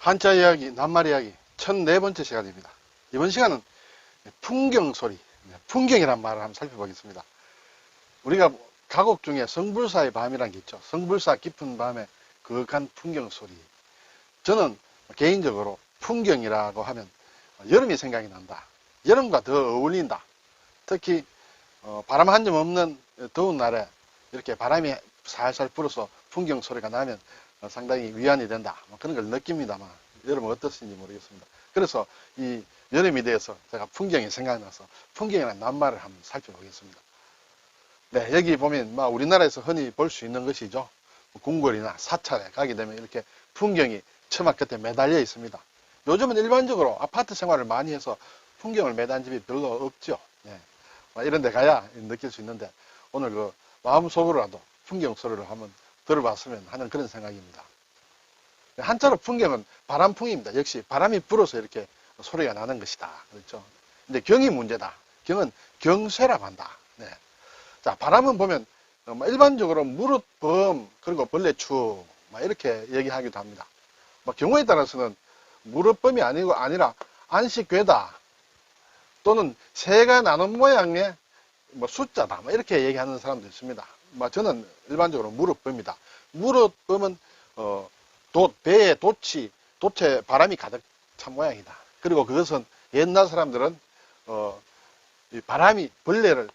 한자 이야기, 낱말 이야기 1004번째 시간입니다. 이번 시간은 풍경 소리, 풍경이란 말을 한번 살펴보겠습니다. 우리가 가곡 중에 성불사의 밤이라는 게 있죠. 성불사 깊은 밤에 그윽한 풍경 소리. 저는 개인적으로 풍경이라고 하면 여름이 생각이 난다. 여름과 더 어울린다. 특히 바람 한 점 없는 더운 날에 이렇게 바람이 살살 불어서 풍경 소리가 나면 상당히 위안이 된다. 그런 걸 느낍니다만 여러분 어떻신지 모르겠습니다. 그래서 이 여름이 돼서 제가 풍경이 생각나서 풍경이라는 낱말을 한번 살펴보겠습니다. 네, 여기 보면 우리나라에서 흔히 볼 수 있는 것이죠. 궁궐이나 사찰에 가게 되면 이렇게 풍경이 처마 끝에 매달려 있습니다. 요즘은 일반적으로 아파트 생활을 많이 해서 풍경을 매단 집이 별로 없죠. 네. 이런 데 가야 느낄 수 있는데 오늘 그 마음속으로라도 풍경 소리를 한번 들어봤으면 하는 그런 생각입니다. 한자로 풍경은 바람풍입니다. 역시 바람이 불어서 이렇게 소리가 나는 것이다. 그렇죠? 근데 경이 문제다. 경은 경쇠라고 한다. 네. 자, 바람은 보면 일반적으로 무릇범 그리고 벌레추 이렇게 얘기하기도 합니다. 경우에 따라서는 무릇범이 아니라 안식괴다 또는 새가 나는 모양의 숫자다 이렇게 얘기하는 사람도 있습니다. 저는 일반적으로 무릇범이다. 무릇범은 배에 돛에 바람이 가득 찬 모양이다. 그리고 그것은 옛날 사람들은 이 바람이 벌레를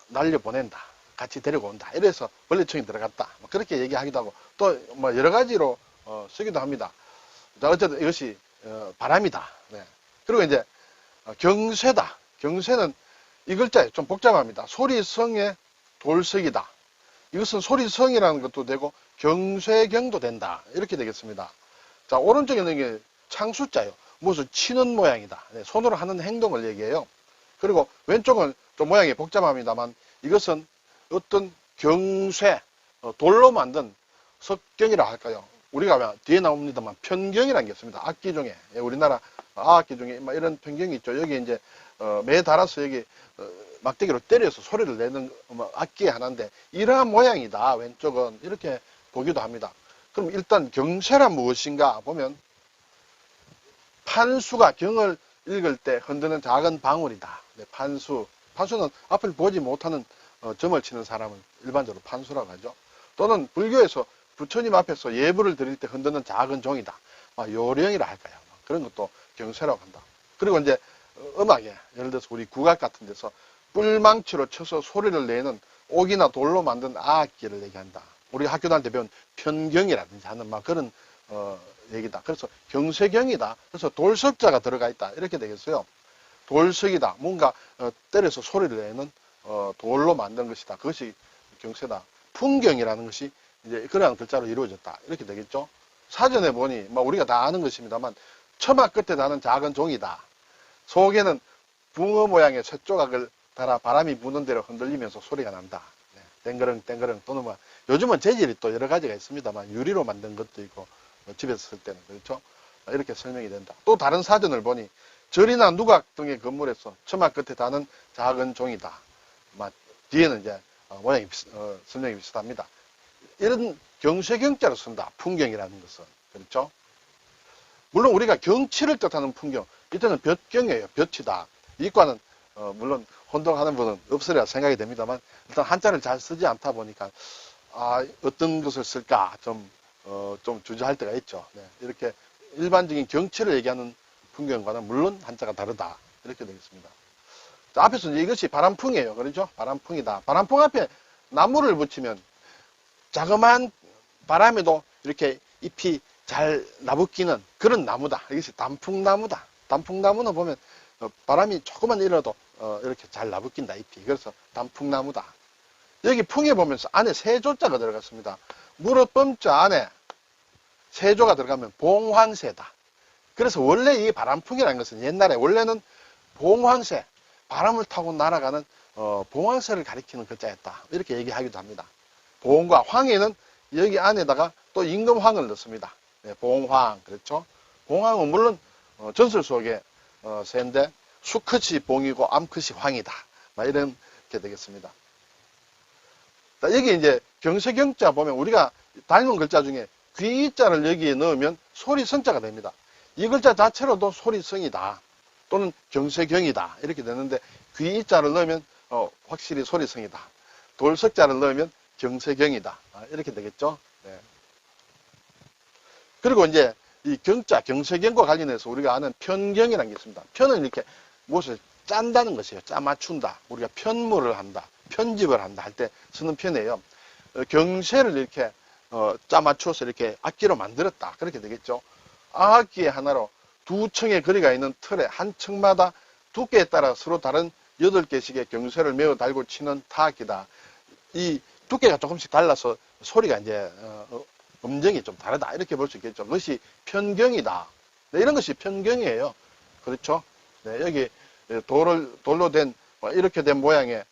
날려보낸다. 같이 데리고 온다. 이래서 벌레청이 들어갔다. 그렇게 얘기하기도 하고 또 여러 가지로 쓰기도 합니다. 자, 어쨌든 이것이 바람이다. 네. 그리고 이제 경쇠다. 경쇠는 이 글자에 좀 복잡합니다. 소리성의 돌석이다. 이것은 소리성이라는 것도 되고 경쇠경도 된다. 이렇게 되겠습니다. 자, 오른쪽에 있는 게 창숫자예요. 무엇을 치는 모양이다. 네, 손으로 하는 행동을 얘기해요. 그리고 왼쪽은 좀 모양이 복잡합니다만 이것은 어떤 경쇠, 돌로 만든 석경이라 할까요? 우리가 뒤에 나옵니다만 편경이라는 게 있습니다. 악기 중에 우리나라 악기 중에 이런 편경이 있죠. 여기 이제 매 달아서 여기 막대기로 때려서 소리를 내는 악기 하나인데 이러한 모양이다. 왼쪽은 이렇게 보기도 합니다. 그럼 일단 경쇠란 무엇인가 보면 판수가 경을 읽을 때 흔드는 작은 방울이다. 네, 판수는 앞을 보지 못하는 점을 치는 사람을 일반적으로 판수라고 하죠. 또는 불교에서 부처님 앞에서 예불을 드릴 때 흔드는 작은 종이다. 요령이라 할까요? 그런 것도 경쇠라고 한다. 그리고 이제 음악에 예를 들어서 우리 국악 같은 데서 뿔망치로 쳐서 소리를 내는 옥이나 돌로 만든 악기를 얘기한다. 우리 학교 다닐 때 배운 편경이라든지 하는 그런 얘기다. 그래서 경쇠경이다. 그래서 돌석자가 들어가 있다. 이렇게 되겠어요. 돌석이다. 뭔가 때려서 소리를 내는 돌로 만든 것이다. 그것이 경쇠다. 풍경이라는 것이 이제 그러한 글자로 이루어졌다. 이렇게 되겠죠. 사전에 보니 우리가 다 아는 것입니다만 처마 끝에 나는 작은 종이다. 속에는 붕어 모양의 쇠조각을 달아 바람이 부는 대로 흔들리면서 소리가 난다. 네. 땡그릉 땡그릉 또는 요즘은 재질이 또 여러 가지가 있습니다만 유리로 만든 것도 있고 집에서 쓸 때는 그렇죠. 이렇게 설명이 된다. 또 다른 사전을 보니 절이나 누각 등의 건물에서 처마 끝에 다는 작은 종이다. 뒤에는 이제 모양이 설명이 비슷합니다. 이런 경쇠경자로 쓴다. 풍경이라는 것은 그렇죠. 물론 우리가 경치를 뜻하는 풍경 이때는 볕경이에요. 볕이다. 이과는 물론 혼동하는 분은 없으리라 생각이 됩니다만 일단 한자를 잘 쓰지 않다 보니까 어떤 것을 쓸까 좀 주저할 때가 있죠. 네. 이렇게 일반적인 경치를 얘기하는 풍경과는 물론 한자가 다르다. 이렇게 되겠습니다. 자, 앞에서 이것이 바람풍이에요. 그렇죠? 바람풍이다. 바람풍 앞에 나무를 붙이면 자그마한 바람에도 이렇게 잎이 잘 나붙기는 그런 나무다. 이것이 단풍나무다. 단풍나무는 보면 바람이 조금만 일어도 이렇게 잘 나붙긴다. 잎이. 그래서 단풍나무다. 여기 풍에 보면서 안에 세조자가 들어갔습니다. 무릇범자 안에 세조가 들어가면 봉황새다. 그래서 원래 이 바람풍이라는 것은 옛날에 원래는 봉황새, 바람을 타고 날아가는 봉황새를 가리키는 글자였다. 이렇게 얘기하기도 합니다. 봉과 황에는 여기 안에다가 또 임금황을 넣습니다. 네, 봉황 그렇죠. 봉황은 물론 전설 속의 새인데 수컷이 봉이고 암컷이 황이다. 이렇게 되겠습니다. 자, 여기 이제 경쇠경자 보면 우리가 닮은 글자 중에 귀자를 여기에 넣으면 소리성자가 됩니다. 이 글자 자체로도 소리성이다 또는 경세경이다 이렇게 되는데 귀자를 넣으면 확실히 소리성이다. 돌석자를 넣으면 경세경이다 이렇게 되겠죠. 네. 그리고 이제 이 경자, 경세경과 관련해서 우리가 아는 편경이라는 게 있습니다. 편은 이렇게 무엇을 짠다는 것이에요. 짜 맞춘다. 우리가 편물을 한다. 편집을 한다 할 때 쓰는 편이에요. 경세를 이렇게 짜 맞추어서 이렇게 악기로 만들었다. 그렇게 되겠죠. 악기의 하나로 두 층의 거리가 있는 틀에 한 층마다 두께에 따라 서로 다른 8개씩의 경세를 메어 달고 치는 타악기다. 이 두께가 조금씩 달라서 소리가 이제 음정이 좀 다르다 이렇게 볼 수 있겠죠. 그것이 편경이다. 네, 이런 것이 편경이에요. 그렇죠? 네, 여기 돌로 된 이렇게 된 모양의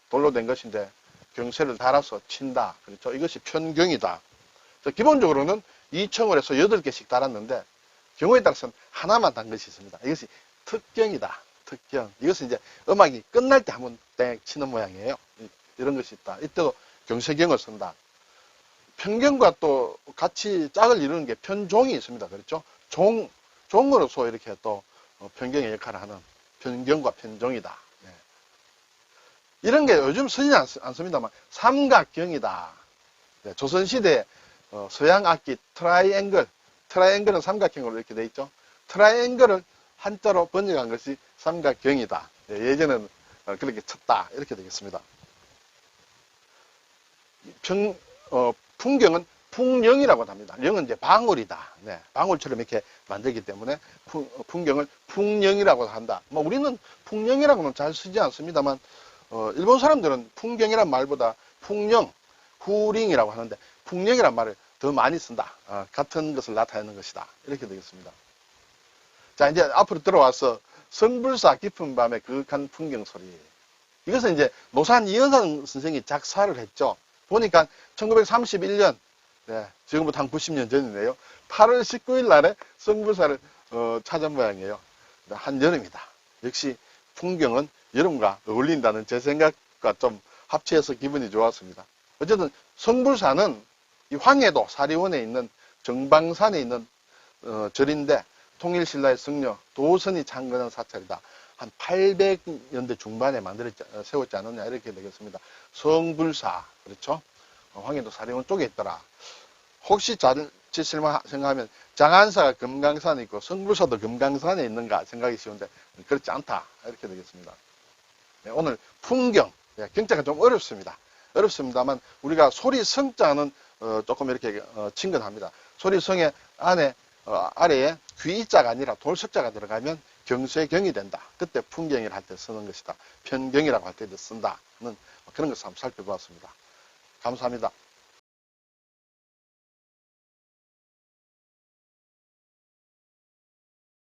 돌로 된 것인데 경세를 달아서 친다. 그렇죠? 이것이 편경이다. 기본적으로는 2층을 해서 8개씩 달았는데 경우에 따라서는 하나만 단 것이 있습니다. 이것이 특경이다. 특경. 이것은 이제 음악이 끝날 때 한번 땡 치는 모양이에요. 이런 것이 있다. 이때도 경세경을 쓴다. 편경과 또 같이 짝을 이루는 게 편종이 있습니다. 그렇죠? 종으로서 이렇게 또 편경의 역할을 하는 편경과 편종이다. 네. 이런 게 요즘 쓰지 않습니다만 삼각경이다. 네. 조선시대 서양 악기 트라이앵글은 삼각형으로 이렇게 돼 있죠. 트라이앵글을 한자로 번역한 것이 삼각경이다. 네. 예전에는 그렇게 쳤다. 이렇게 되겠습니다. 풍경은 풍령이라고 합니다. 영은 이제 방울이다. 네, 방울처럼 이렇게 만들기 때문에 풍경을 풍령이라고 한다. 뭐 우리는 풍령이라고는 잘 쓰지 않습니다만 일본 사람들은 풍경이란 말보다 풍령, 후링이라고 하는데 풍령이란 말을 더 많이 쓴다. 같은 것을 나타내는 것이다. 이렇게 되겠습니다. 자, 이제 앞으로 들어와서 성불사 깊은 밤의 그윽한 풍경 소리. 이것은 이제 노산 이현상 선생이 작사를 했죠. 보니까 1931년, 네, 지금부터 한 90년 전이네요. 8월 19일 날에 성불사를 찾은 모양이에요. 한여름이다. 역시 풍경은 여름과 어울린다는 제 생각과 좀 합치해서 기분이 좋았습니다. 어쨌든 성불사는 이 황해도 사리원에 있는 정방산에 있는 절인데 통일신라의 성녀 도선이 창건한 사찰이다. 한 800년대 중반에 세웠지 않느냐 이렇게 되겠습니다. 성불사 그렇죠? 황해도 사리원 쪽에 있더라. 혹시 자칫 생각하면 장안사가 금강산에 있고 성불사도 금강산에 있는가 생각이 쉬운데 그렇지 않다 이렇게 되겠습니다. 네, 오늘 풍경 경자가 좀 어렵습니다만 우리가 소리성자는 조금 이렇게 친근합니다. 소리성의 아래에 귀자가 아니라 돌석자가 들어가면 경세경이 된다. 그때 풍경이라 할 때 쓰는 것이다. 편경이라고 할 때도 쓴다는 그런 것을 한번 살펴보았습니다. 감사합니다.